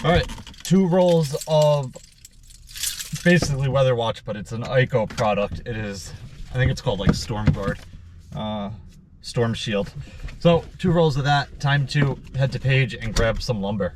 All right, 2 rolls of basically weather watch, but it's an ICO product. It is, I think it's called like Storm Guard, Storm Shield. So 2 rolls of that. Time to head to Page and grab some lumber.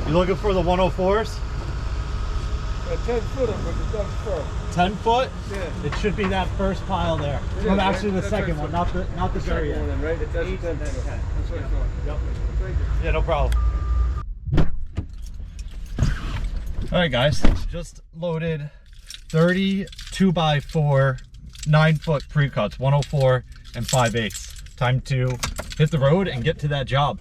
You looking for the 104s? A 10-footer, but it doesn't fit. 10 foot? Yeah. It should be that first pile there. It Well, is, actually right? the second one, not the very end. One, right? It does 10 foot. That's what I thought. Yep. Thank you. Yeah, no problem. All right, guys, just loaded 30 2x4 9-foot pre-cuts, 104 and 5/8. Time to hit the road and get to that job.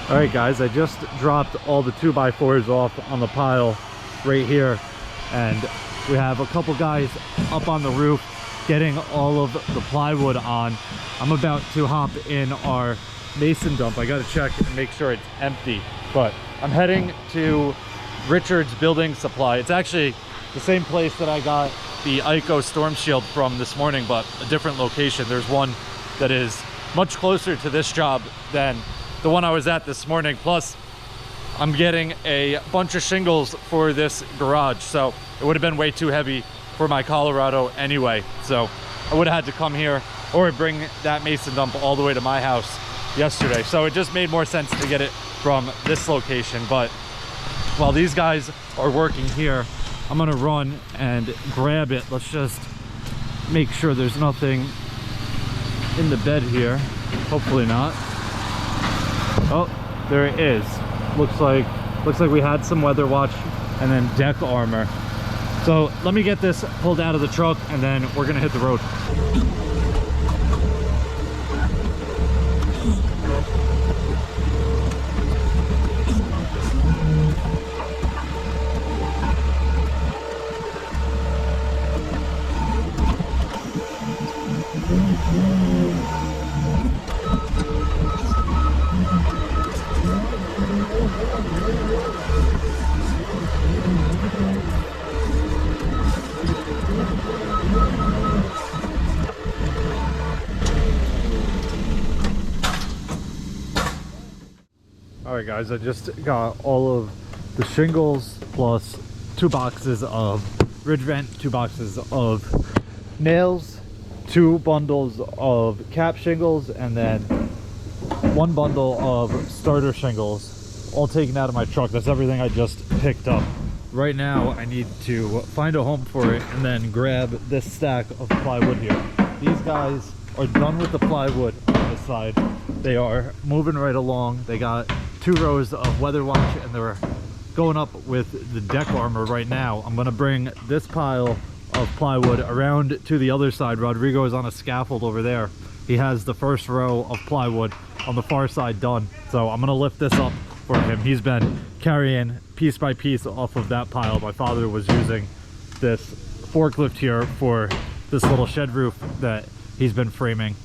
All right, guys, I just dropped all the 2x4s off on the pile right here, and we have a couple guys up on the roof getting all of the plywood on. I'm about to hop in our mason dump. I got to check and make sure it's empty, but I'm heading to Richard's Building Supply. It's actually the same place that I got the ICO Storm Shield from this morning, but a different location. There's one that is much closer to this job than the one I was at this morning. Plus, I'm getting a bunch of shingles for this garage, so it would have been way too heavy for my Colorado anyway. So I would have had to come here or bring that mason dump all the way to my house yesterday. So it just made more sense to get it from this location. But while these guys are working here, I'm gonna run and grab it. Let's just make sure there's nothing in the bed here. Hopefully not. Oh, there it is. Looks like we had some weather watch and then deck armor. So let me get this pulled out of the truck and then we're gonna hit the road. Alright guys, I just got all of the shingles plus 2 boxes of ridge vent, 2 boxes of nails, 2 bundles of cap shingles, and then 1 bundle of starter shingles, all taken out of my truck. That's everything I just picked up. Right now I need to find a home for it and then grab this stack of plywood here. These guys are done with the plywood on this side. They are moving right along. They got 2 rows of weather watch and they're going up with the deck armor right now. I'm gonna bring this pile of plywood around to the other side. Rodrigo is on a scaffold over there. He has the first row of plywood on the far side done. So I'm gonna lift this up for him. He's been carrying piece by piece off of that pile. My father was using this forklift here for this little shed roof that he's been framing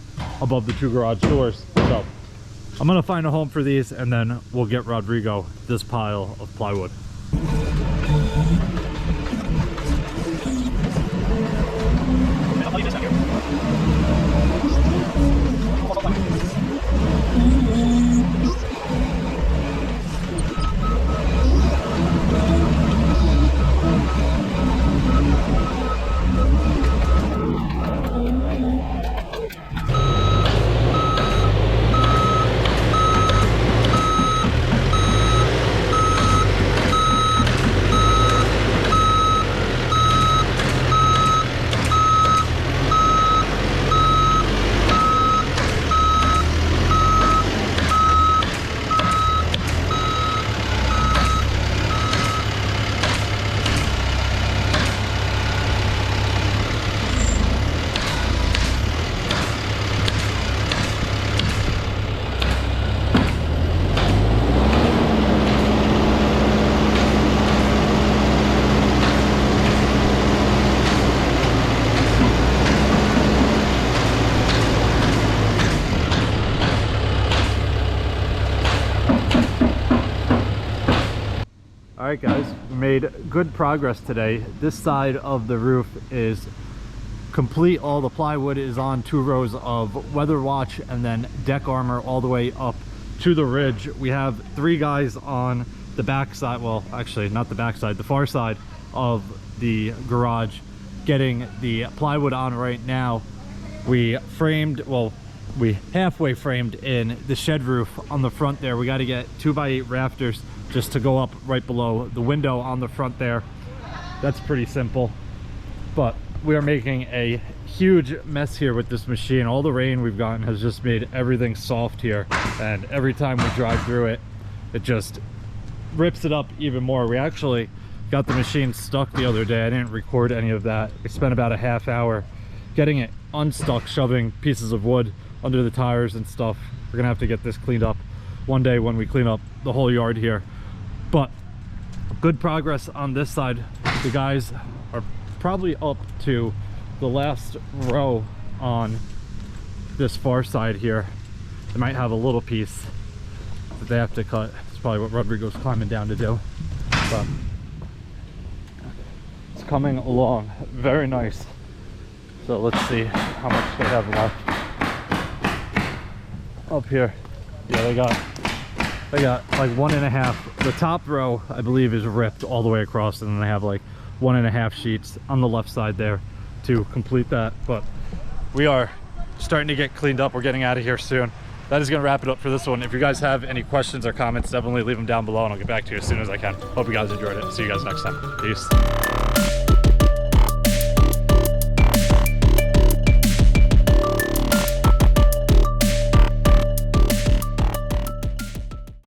above the 2 garage doors. So I'm gonna find a home for these and then we'll get Rodrigo this pile of plywood. Alright guys, we made good progress today. This side of the roof is complete. All the plywood is on, 2 rows of weather watch and then deck armor all the way up to the ridge. We have 3 guys on the back side, well actually not the back side, the far side of the garage getting the plywood on right now. We framed, well we halfway framed in the shed roof on the front there. We got to get 2x8 rafters just to go up right below the window on the front there. That's pretty simple, but we are making a huge mess here with this machine. All the rain we've gotten has just made everything soft here, and every time we drive through it, it just rips it up even more. We actually got the machine stuck the other day. I didn't record any of that. We spent about a half hour getting it unstuck, shoving pieces of wood under the tires and stuff. We're gonna have to get this cleaned up one day when we clean up the whole yard here. But good progress on this side. The guys are probably up to the last row on this far side here. They might have a little piece that they have to cut. It's probably what Rodrigo's climbing down to do. But it's coming along very nice. So let's see how much they have left up here. Yeah, they got like 1.5. The top row I believe is ripped all the way across, and then they have like 1.5 sheets on the left side there to complete that. But we are starting to get cleaned up. We're getting out of here soon. That is going to wrap it up for this one. If you guys have any questions or comments, definitely leave them down below and I'll get back to you as soon as I can. Hope you guys enjoyed it. See you guys next time. Peace.